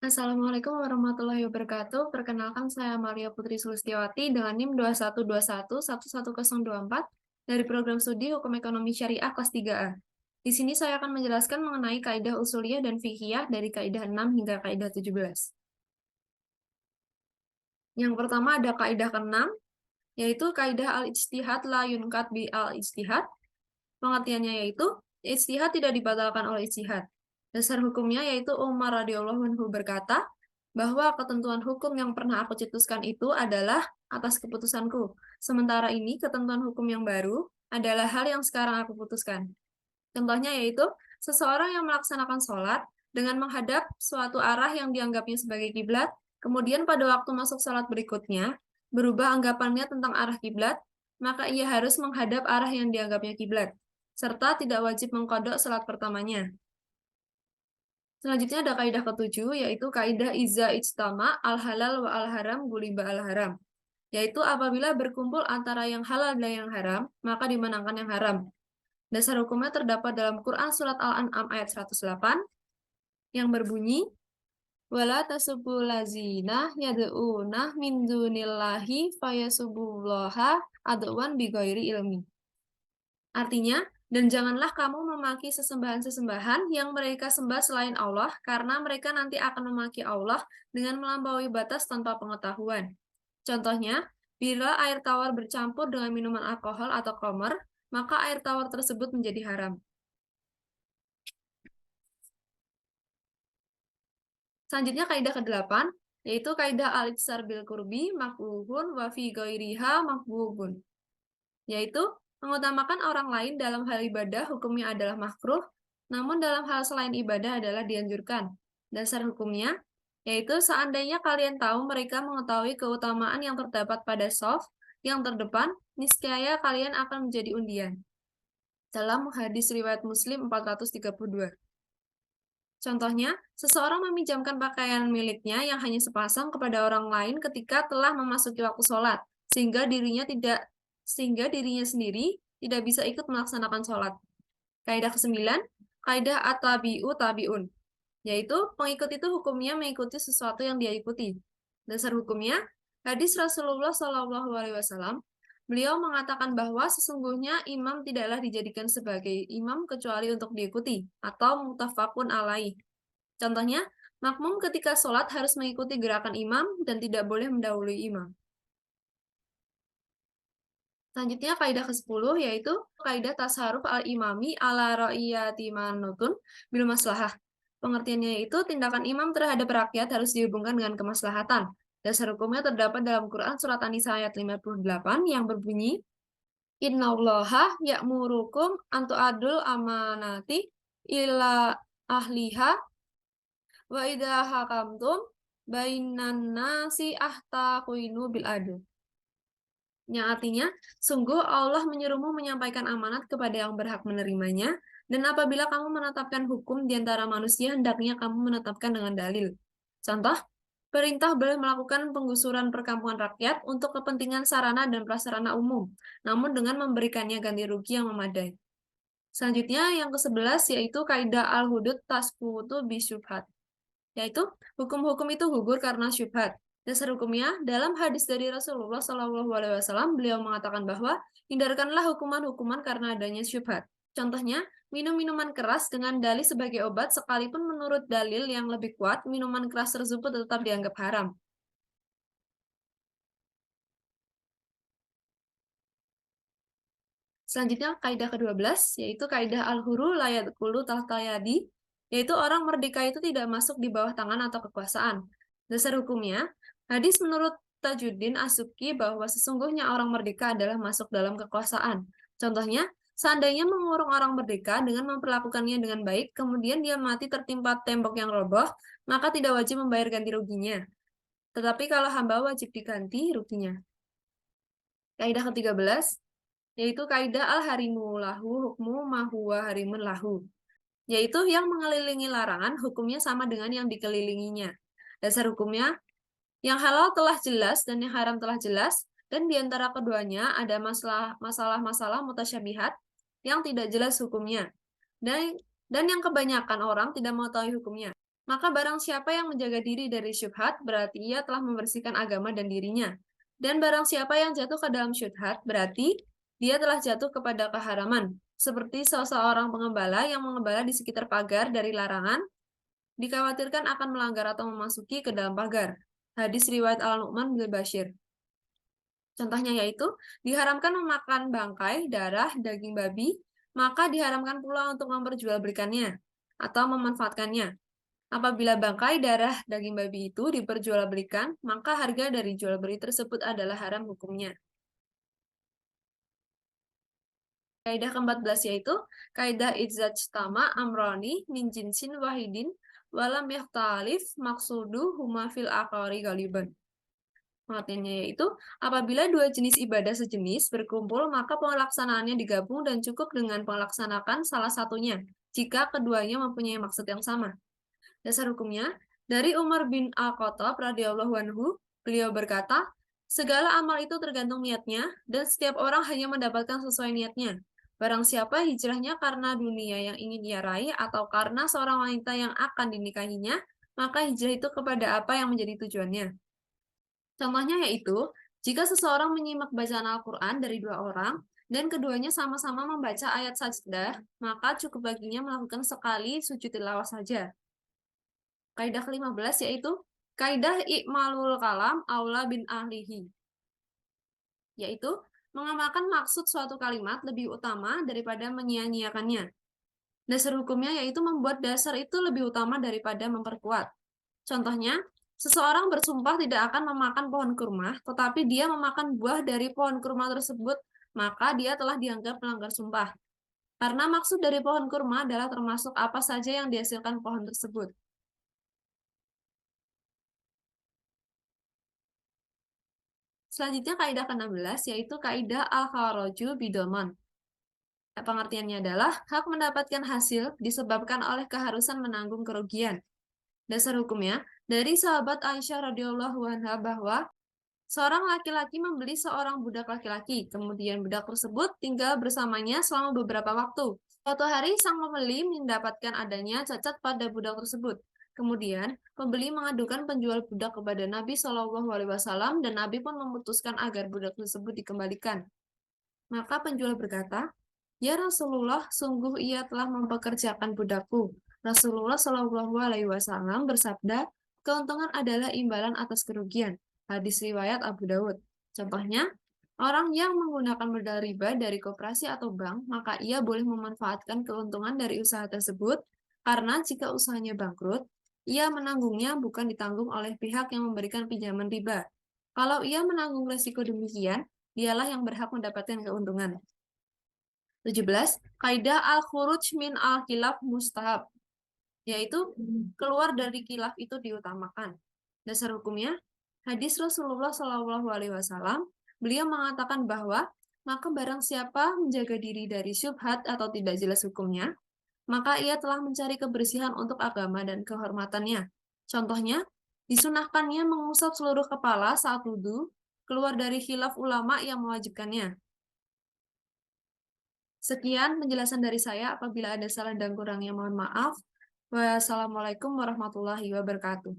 Assalamualaikum warahmatullahi wabarakatuh. Perkenalkan saya Maria Putri Sulistiawati dengan NIM 2121111024 dari program studi Hukum Ekonomi Syariah kelas 3A. Di sini saya akan menjelaskan mengenai kaidah usuliyah dan fiqhiyah dari kaidah 6 hingga kaidah 17. Yang pertama ada kaidah ke-6, yaitu kaidah al-ijtihad la yunqad bi al-ijtihad. Pengertiannya yaitu ijtihad tidak dibatalkan oleh ijtihad. Dasar hukumnya yaitu Umar radhiyallahu anhu berkata bahwa ketentuan hukum yang pernah aku cetuskan itu adalah atas keputusanku. Sementara ini ketentuan hukum yang baru adalah hal yang sekarang aku putuskan. Contohnya yaitu seseorang yang melaksanakan sholat dengan menghadap suatu arah yang dianggapnya sebagai kiblat, kemudian pada waktu masuk sholat berikutnya berubah anggapannya tentang arah kiblat, maka ia harus menghadap arah yang dianggapnya kiblat, serta tidak wajib mengkodok sholat pertamanya. Selanjutnya ada kaidah ketujuh, yaitu kaidah iza ijtama al-halal wa al-haram guliba al-haram. Yaitu apabila berkumpul antara yang halal dan yang haram, maka dimenangkan yang haram. Dasar hukumnya terdapat dalam Quran Surat Al-An'am ayat 108, yang berbunyi, wala tasubbu lazina yad'una min dunillahi fayasubbullaha adwan bighairi ilmi. Artinya, dan janganlah kamu memaki sesembahan-sesembahan yang mereka sembah selain Allah, karena mereka nanti akan memaki Allah dengan melampaui batas tanpa pengetahuan. Contohnya, bila air tawar bercampur dengan minuman alkohol atau khamr, maka air tawar tersebut menjadi haram. Selanjutnya kaidah ke-8, yaitu kaidah al-ijsar bil qurbi makruhun wa fi ghairiha makbubun. Yaitu mengutamakan orang lain dalam hal ibadah hukumnya adalah makruh, namun dalam hal selain ibadah adalah dianjurkan. Dasar hukumnya yaitu seandainya kalian tahu mereka mengetahui keutamaan yang terdapat pada shaf yang terdepan, niscaya kalian akan menjadi undian. Dalam hadis riwayat Muslim 432. Contohnya, seseorang meminjamkan pakaian miliknya yang hanya sepasang kepada orang lain ketika telah memasuki waktu sholat, sehingga dirinya sendiri tidak bisa ikut melaksanakan sholat. Kaidah ke-9, kaidah at-tabi'u tabi'un, yaitu pengikut itu hukumnya mengikuti sesuatu yang dia ikuti. Dasar hukumnya, hadis Rasulullah SAW, beliau mengatakan bahwa sesungguhnya imam tidaklah dijadikan sebagai imam kecuali untuk diikuti, atau muttafaqun alaih. Contohnya, makmum ketika sholat harus mengikuti gerakan imam dan tidak boleh mendahului imam. Selanjutnya kaidah ke-10, yaitu kaidah tasarruf al-imami ala ra'iyati manutun bil maslahah. Pengertiannya yaitu tindakan imam terhadap rakyat harus dihubungkan dengan kemaslahatan. Dasar hukumnya terdapat dalam Quran Surat An-Nisa ayat 58 yang berbunyi, Innallaha ya'murukum antu'adul amanati ila ahliha wa idha hakamtum bainan nasi ahtaquinu bil adl. Yang artinya, sungguh Allah menyuruhmu menyampaikan amanat kepada yang berhak menerimanya, dan apabila kamu menetapkan hukum di antara manusia, hendaknya kamu menetapkan dengan dalil. Contoh, perintah boleh melakukan penggusuran perkampungan rakyat untuk kepentingan sarana dan prasarana umum, namun dengan memberikannya ganti rugi yang memadai. Selanjutnya, yang ke-11, yaitu kaidah al-hudud tasqutu bisyubhat, yaitu hukum-hukum itu gugur karena syubhat. Dasar hukumnya, dalam hadis dari Rasulullah SAW, beliau mengatakan bahwa hindarkanlah hukuman-hukuman karena adanya syubhat. Contohnya, minum minuman keras dengan dalih sebagai obat, sekalipun menurut dalil yang lebih kuat, minuman keras tersebut tetap dianggap haram. Selanjutnya, kaidah ke-12, yaitu kaidah al-huru la yadkhulu tahta yadi, yaitu orang merdeka itu tidak masuk di bawah tangan atau kekuasaan. Dasar hukumnya, hadis menurut Tajuddin As-Subki bahwa sesungguhnya orang merdeka adalah masuk dalam kekuasaan. Contohnya, seandainya mengurung orang merdeka dengan memperlakukannya dengan baik, kemudian dia mati tertimpa tembok yang roboh, maka tidak wajib membayar ganti ruginya. Tetapi kalau hamba wajib diganti ruginya. Kaidah ke-13, yaitu kaidah al-harimu lahu hukmu ma huwa harimun lahu, yaitu yang mengelilingi larangan hukumnya sama dengan yang dikelilinginya. Dasar hukumnya, yang halal telah jelas dan yang haram telah jelas, dan di antara keduanya ada masalah-masalah mutasyabihat yang tidak jelas hukumnya, dan yang kebanyakan orang tidak mengetahui hukumnya. Maka barang siapa yang menjaga diri dari syubhat, berarti ia telah membersihkan agama dan dirinya. Dan barang siapa yang jatuh ke dalam syubhat, berarti dia telah jatuh kepada keharaman. Seperti seseorang pengembala yang mengembala di sekitar pagar dari larangan, dikhawatirkan akan melanggar atau memasuki ke dalam pagar. Hadis riwayat Al-Nu'man bin Bashir. Contohnya yaitu, diharamkan memakan bangkai, darah, daging babi, maka diharamkan pula untuk memperjualbelikannya atau memanfaatkannya. Apabila bangkai, darah, daging babi itu diperjualbelikan, maka harga dari jual beli tersebut adalah haram hukumnya. Kaidah ke-14 yaitu kaidah idzajtama amrani min jinsin wahidin walam yahtalif maksudu huma fil aqari galiban. Pengertiannya yaitu, apabila dua jenis ibadah sejenis berkumpul, maka pelaksanaannya digabung dan cukup dengan melaksanakan salah satunya, jika keduanya mempunyai maksud yang sama. Dasar hukumnya, dari Umar bin Al-Khattab radhiyallahu anhu, beliau berkata, segala amal itu tergantung niatnya, dan setiap orang hanya mendapatkan sesuai niatnya. Barang siapa hijrahnya karena dunia yang ingin ia raih, atau karena seorang wanita yang akan dinikahinya, maka hijrah itu kepada apa yang menjadi tujuannya. Contohnya yaitu, jika seseorang menyimak bacaan Al-Quran dari dua orang, dan keduanya sama-sama membaca ayat sajdah, maka cukup baginya melakukan sekali sujud tilawah saja. Kaidah ke-15 yaitu kaidah ikmalul kalam aula bin ahlihi, yaitu mengamalkan maksud suatu kalimat lebih utama daripada menyia-nyiakannya. Dasar hukumnya yaitu membuat dasar itu lebih utama daripada memperkuat. Contohnya, seseorang bersumpah tidak akan memakan pohon kurma, tetapi dia memakan buah dari pohon kurma tersebut, maka dia telah dianggap melanggar sumpah. Karena maksud dari pohon kurma adalah termasuk apa saja yang dihasilkan pohon tersebut. Selanjutnya kaidah ke-16 yaitu kaidah al-kharaju bidoman. Pengertiannya adalah hak mendapatkan hasil disebabkan oleh keharusan menanggung kerugian. Dasar hukumnya dari sahabat Aisyah radhiyallahu anha bahwa seorang laki-laki membeli seorang budak laki-laki, kemudian budak tersebut tinggal bersamanya selama beberapa waktu. Suatu hari sang pembeli mendapatkan adanya cacat pada budak tersebut. Kemudian, pembeli mengadukan penjual budak kepada Nabi Shallallahu Alaihi Wasallam dan Nabi pun memutuskan agar budak tersebut dikembalikan. Maka penjual berkata, "Ya Rasulullah, sungguh ia telah mempekerjakan budakku." Rasulullah Shallallahu Alaihi Wasallam bersabda, "Keuntungan adalah imbalan atas kerugian." Hadis riwayat Abu Dawud. Contohnya, orang yang menggunakan modal riba dari koperasi atau bank, maka ia boleh memanfaatkan keuntungan dari usaha tersebut, karena jika usahanya bangkrut, ia menanggungnya bukan ditanggung oleh pihak yang memberikan pinjaman riba. Kalau ia menanggung resiko demikian, dialah yang berhak mendapatkan keuntungan. 17. Kaidah al-khuruj min al-khilaf mustahab, yaitu keluar dari khilaf itu diutamakan. Dasar hukumnya, hadis Rasulullah Shallallahu Alaihi Wasallam, beliau mengatakan bahwa maka barang siapa menjaga diri dari syubhat atau tidak jelas hukumnya, maka ia telah mencari kebersihan untuk agama dan kehormatannya. Contohnya, disunahkannya mengusap seluruh kepala saat wudhu, keluar dari khilaf ulama yang mewajibkannya. Sekian penjelasan dari saya. Apabila ada salah dan kurangnya, mohon maaf. Wassalamualaikum warahmatullahi wabarakatuh.